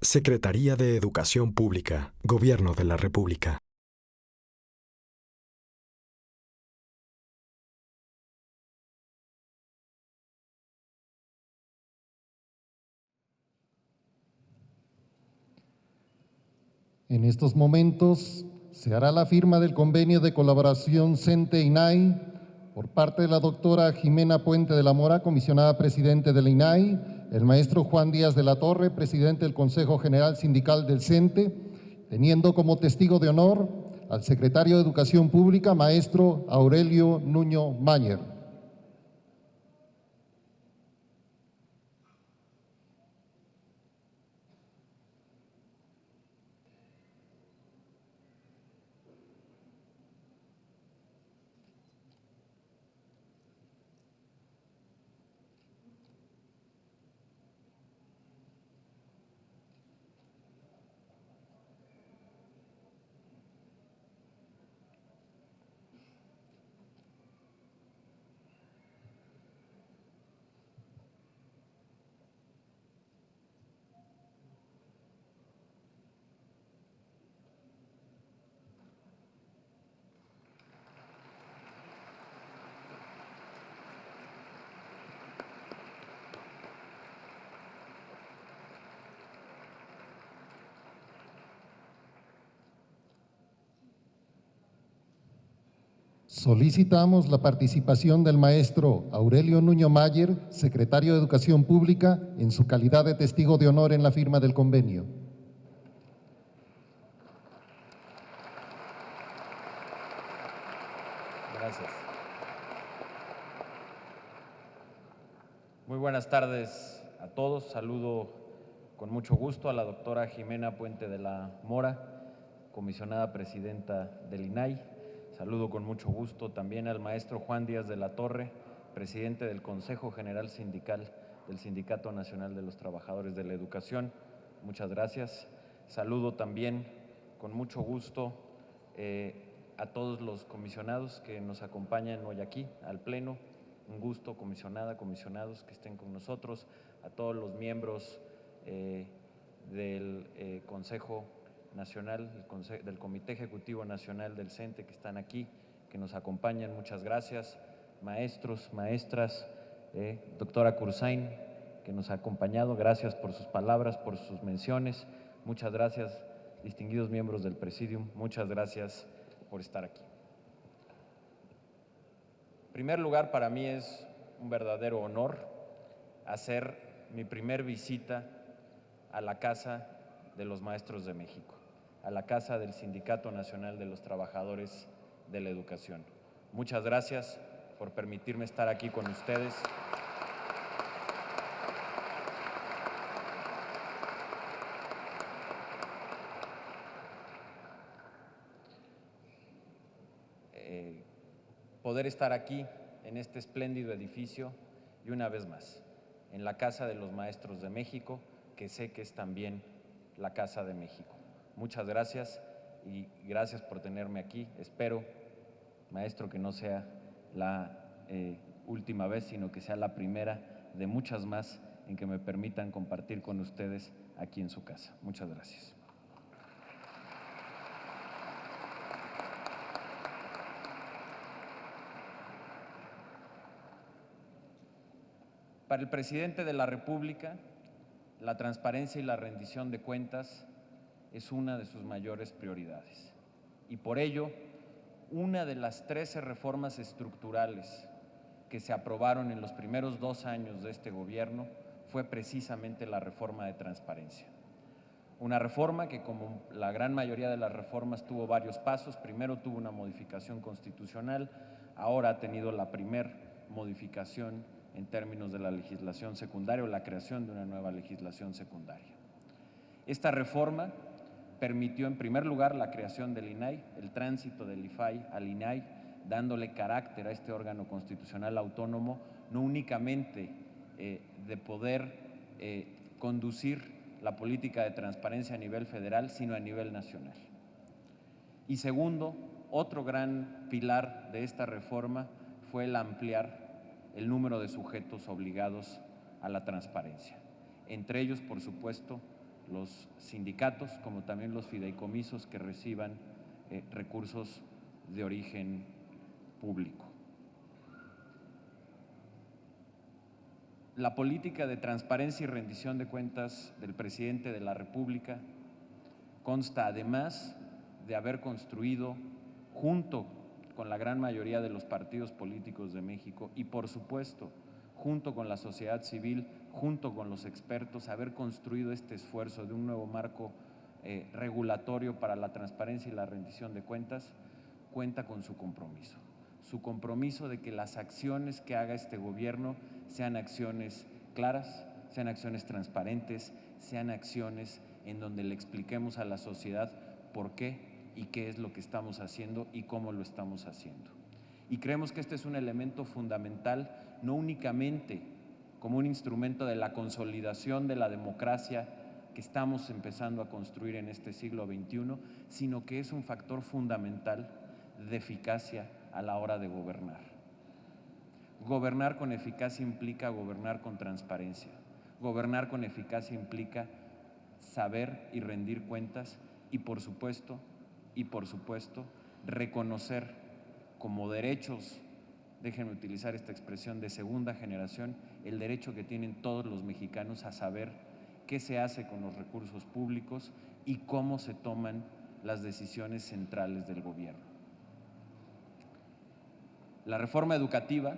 Secretaría de Educación Pública, Gobierno de la República. En estos momentos se hará la firma del convenio de colaboración CENTE-INAI por parte de la doctora Jimena Puente de la Mora, comisionada presidente del INAI, el maestro Juan Díaz de la Torre, presidente del Consejo General Sindical del CENTE, teniendo como testigo de honor al secretario de Educación Pública, maestro Aurelio Nuño Mayer. Solicitamos la participación del maestro Aurelio Nuño Mayer, secretario de Educación Pública, en su calidad de testigo de honor en la firma del convenio. Gracias. Muy buenas tardes a todos. Saludo con mucho gusto a la doctora Jimena Puente de la Mora, comisionada presidenta del INAI. Saludo con mucho gusto también al maestro Juan Díaz de la Torre, presidente del Consejo General Sindical del Sindicato Nacional de los Trabajadores de la Educación. Muchas gracias. Saludo también con mucho gusto a todos los comisionados que nos acompañan hoy aquí al Pleno. Un gusto, comisionada, comisionados que estén con nosotros, a todos los miembros del Consejo Nacional, del Comité Ejecutivo Nacional del CENTE que están aquí, que nos acompañan, muchas gracias. Maestros, maestras, doctora Cursain, que nos ha acompañado, gracias por sus palabras, por sus menciones. Muchas gracias, distinguidos miembros del Presidium, muchas gracias por estar aquí. En primer lugar, para mí es un verdadero honor hacer mi primer visita a la Casa de los Maestros de México, a la Casa del Sindicato Nacional de los Trabajadores de la Educación. Muchas gracias por permitirme estar aquí con ustedes. Poder estar aquí en este espléndido edificio y una vez más, en la Casa de los Maestros de México, que sé que es también la Casa de México. Muchas gracias y gracias por tenerme aquí. Espero, maestro, que no sea la última vez, sino que sea la primera de muchas más en que me permitan compartir con ustedes aquí en su casa. Muchas gracias. Para el presidente de la República, la transparencia y la rendición de cuentas es una de sus mayores prioridades. Y por ello, una de las 13 reformas estructurales que se aprobaron en los primeros 2 años de este gobierno fue precisamente la reforma de transparencia. Una reforma que, como la gran mayoría de las reformas, tuvo varios pasos. Primero tuvo una modificación constitucional, ahora ha tenido la primera modificación en términos de la legislación secundaria o la creación de una nueva legislación secundaria. Esta reforma permitió, en primer lugar, la creación del INAI, el tránsito del IFAI al INAI, dándole carácter a este órgano constitucional autónomo, no únicamente de poder conducir la política de transparencia a nivel federal, sino a nivel nacional. Y segundo, otro gran pilar de esta reforma fue el ampliar el número de sujetos obligados a la transparencia. Entre ellos, por supuesto, los sindicatos como también los fideicomisos que reciban recursos de origen público. La política de transparencia y rendición de cuentas del presidente de la República consta, además de haber construido, junto con la gran mayoría de los partidos políticos de México y, por supuesto, junto con la sociedad civil, junto con los expertos, haber construido este esfuerzo de un nuevo marco regulatorio para la transparencia y la rendición de cuentas, cuenta con su compromiso de que las acciones que haga este gobierno sean acciones claras, sean acciones transparentes, sean acciones en donde le expliquemos a la sociedad por qué y qué es lo que estamos haciendo y cómo lo estamos haciendo. Y creemos que este es un elemento fundamental, no únicamente como un instrumento de la consolidación de la democracia que estamos empezando a construir en este siglo XXI, sino que es un factor fundamental de eficacia a la hora de gobernar. Gobernar con eficacia implica gobernar con transparencia. Gobernar con eficacia implica saber y rendir cuentas y, por supuesto, reconocer como derechos, déjenme utilizar esta expresión, de segunda generación, el derecho que tienen todos los mexicanos a saber qué se hace con los recursos públicos y cómo se toman las decisiones centrales del gobierno. La reforma educativa,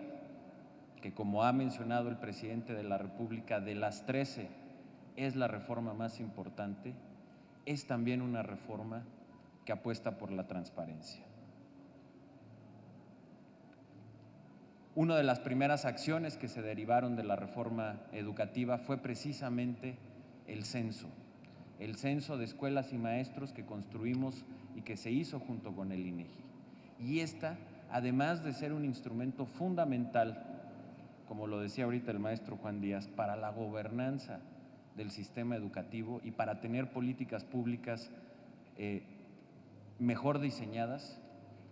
que como ha mencionado el presidente de la República, de las 13 es la reforma más importante, es también una reforma que apuesta por la transparencia. Una de las primeras acciones que se derivaron de la reforma educativa fue precisamente el censo de escuelas y maestros que construimos y que se hizo junto con el INEGI. Y esta, además de ser un instrumento fundamental, como lo decía ahorita el maestro Juan Díaz, para la gobernanza del sistema educativo y para tener políticas públicas mejor diseñadas,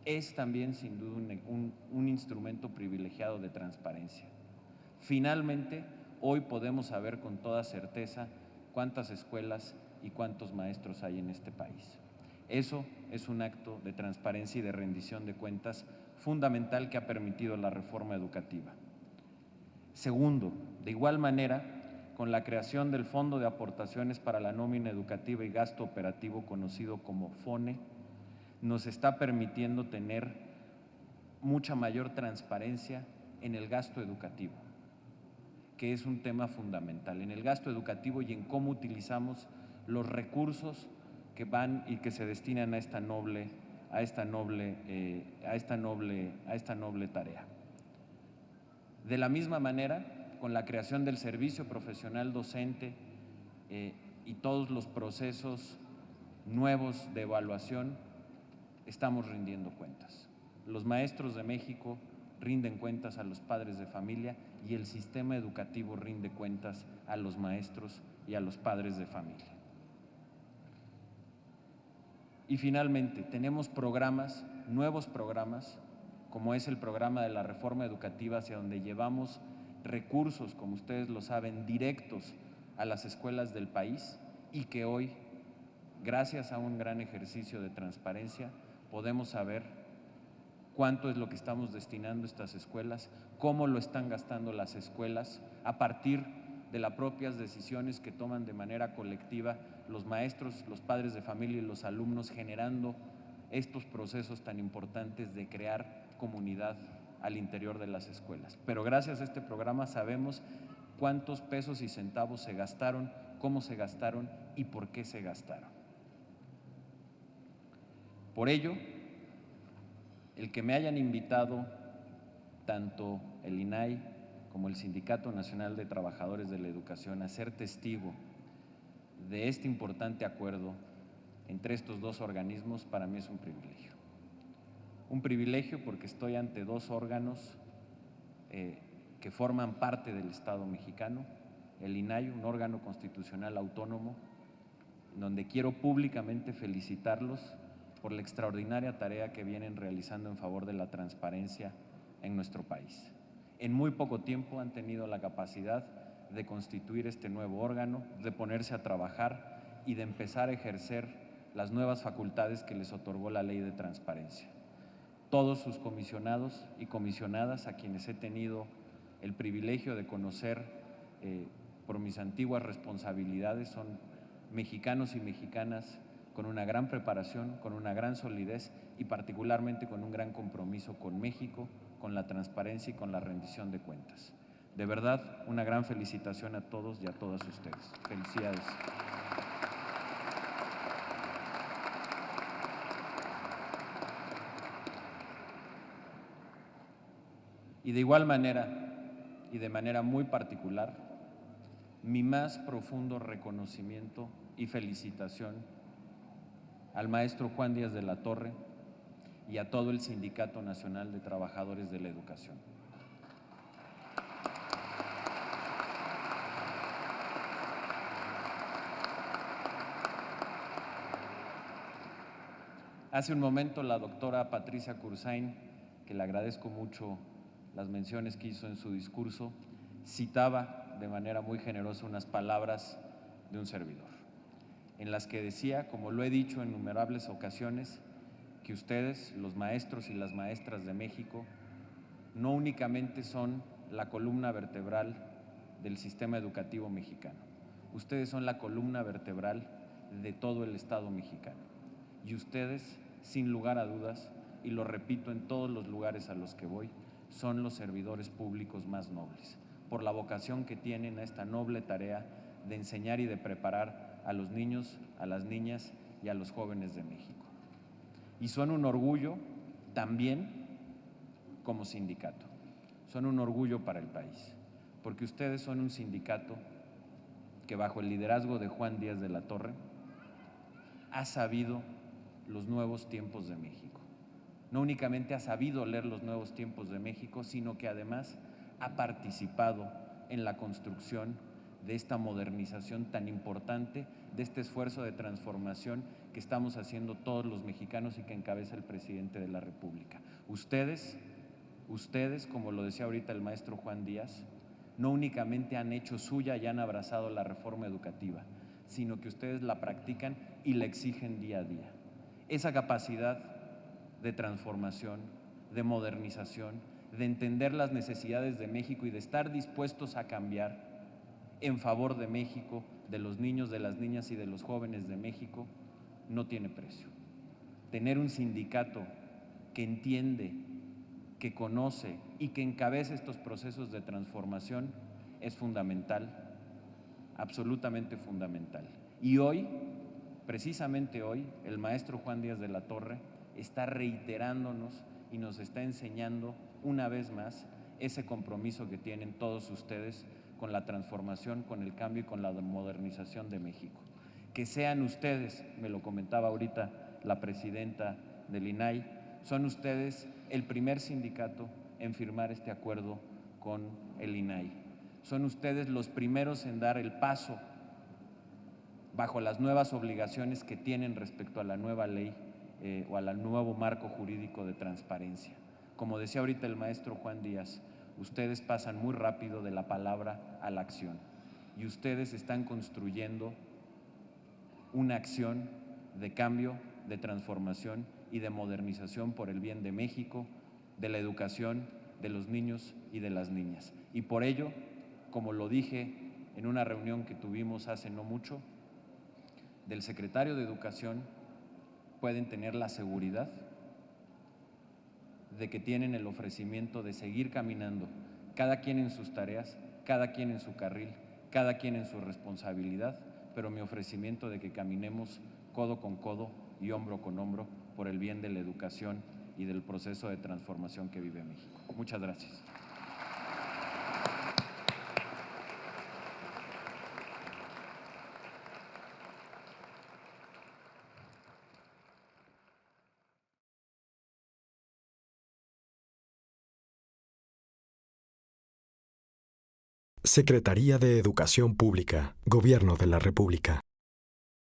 es también sin duda un instrumento privilegiado de transparencia. Finalmente, hoy podemos saber con toda certeza cuántas escuelas y cuántos maestros hay en este país. Eso es un acto de transparencia y de rendición de cuentas fundamental que ha permitido la reforma educativa. Segundo, de igual manera, con la creación del Fondo de Aportaciones para la Nómina Educativa y Gasto Operativo, conocido como FONE, nos está permitiendo tener mucha mayor transparencia en el gasto educativo, que es un tema fundamental, en el gasto educativo y en cómo utilizamos los recursos que van y que se destinan a esta noble tarea. De la misma manera, con la creación del servicio profesional docente y todos los procesos nuevos de evaluación, estamos rindiendo cuentas. Los maestros de México rinden cuentas a los padres de familia y el sistema educativo rinde cuentas a los maestros y a los padres de familia. Y finalmente, tenemos programas, nuevos programas, como es el programa de la reforma educativa, hacia donde llevamos recursos, como ustedes lo saben, directos a las escuelas del país y que hoy, gracias a un gran ejercicio de transparencia, podemos saber cuánto es lo que estamos destinando a estas escuelas, cómo lo están gastando las escuelas, a partir de las propias decisiones que toman de manera colectiva los maestros, los padres de familia y los alumnos, generando estos procesos tan importantes de crear comunidad al interior de las escuelas. Pero gracias a este programa sabemos cuántos pesos y centavos se gastaron, cómo se gastaron y por qué se gastaron. Por ello, el que me hayan invitado tanto el INAI como el Sindicato Nacional de Trabajadores de la Educación a ser testigo de este importante acuerdo entre estos dos organismos, para mí es un privilegio. Un privilegio porque estoy ante dos órganos que forman parte del Estado mexicano, el INAI, un órgano constitucional autónomo, donde quiero públicamente felicitarlos por la extraordinaria tarea que vienen realizando en favor de la transparencia en nuestro país. En muy poco tiempo han tenido la capacidad de constituir este nuevo órgano, de ponerse a trabajar y de empezar a ejercer las nuevas facultades que les otorgó la Ley de Transparencia. Todos sus comisionados y comisionadas, a quienes he tenido el privilegio de conocer por mis antiguas responsabilidades, son mexicanos y mexicanas con una gran preparación, con una gran solidez y particularmente con un gran compromiso con México, con la transparencia y con la rendición de cuentas. De verdad, una gran felicitación a todos y a todas ustedes. Felicidades. Y de igual manera, y de manera muy particular, mi más profundo reconocimiento y felicitación al maestro Juan Díaz de la Torre y a todo el Sindicato Nacional de Trabajadores de la Educación. Hace un momento la doctora Patricia Cursain, que le agradezco mucho las menciones que hizo en su discurso, citaba de manera muy generosa unas palabras de un servidor, en las que decía, como lo he dicho en innumerables ocasiones, que ustedes, los maestros y las maestras de México, no únicamente son la columna vertebral del sistema educativo mexicano, ustedes son la columna vertebral de todo el Estado mexicano. Y ustedes, sin lugar a dudas, y lo repito en todos los lugares a los que voy, son los servidores públicos más nobles, por la vocación que tienen a esta noble tarea de enseñar y de preparar a los niños, a las niñas y a los jóvenes de México. Y son un orgullo también como sindicato, son un orgullo para el país, porque ustedes son un sindicato que bajo el liderazgo de Juan Díaz de la Torre ha sabido los nuevos tiempos de México. No únicamente ha sabido leer los nuevos tiempos de México, sino que además ha participado en la construcción de esta modernización tan importante, de este esfuerzo de transformación que estamos haciendo todos los mexicanos y que encabeza el presidente de la República. Ustedes, como lo decía ahorita el maestro Juan Díaz, no únicamente han hecho suya y han abrazado la reforma educativa, sino que ustedes la practican y la exigen día a día. Esa capacidad de transformación, de modernización, de entender las necesidades de México y de estar dispuestos a cambiar en favor de México, de los niños, de las niñas y de los jóvenes de México, no tiene precio. Tener un sindicato que entiende, que conoce y que encabeza estos procesos de transformación es fundamental, absolutamente fundamental. Y hoy, precisamente hoy, el maestro Juan Díaz de la Torre está reiterándonos y nos está enseñando una vez más ese compromiso que tienen todos ustedes con la transformación, con el cambio y con la modernización de México. Que sean ustedes, me lo comentaba ahorita la presidenta del INAI, son ustedes el primer sindicato en firmar este acuerdo con el INAI. Son ustedes los primeros en dar el paso bajo las nuevas obligaciones que tienen respecto a la nueva ley o al nuevo marco jurídico de transparencia. Como decía ahorita el maestro Juan Díaz, ustedes pasan muy rápido de la palabra a la acción y ustedes están construyendo una acción de cambio, de transformación y de modernización por el bien de México, de la educación, de los niños y de las niñas. Y por ello, como lo dije en una reunión que tuvimos hace no mucho, del secretario de Educación pueden tener la seguridad de que tienen el ofrecimiento de seguir caminando, cada quien en sus tareas, cada quien en su carril, cada quien en su responsabilidad, pero mi ofrecimiento de que caminemos codo con codo y hombro con hombro por el bien de la educación y del proceso de transformación que vive México. Muchas gracias. Secretaría de Educación Pública, Gobierno de la República.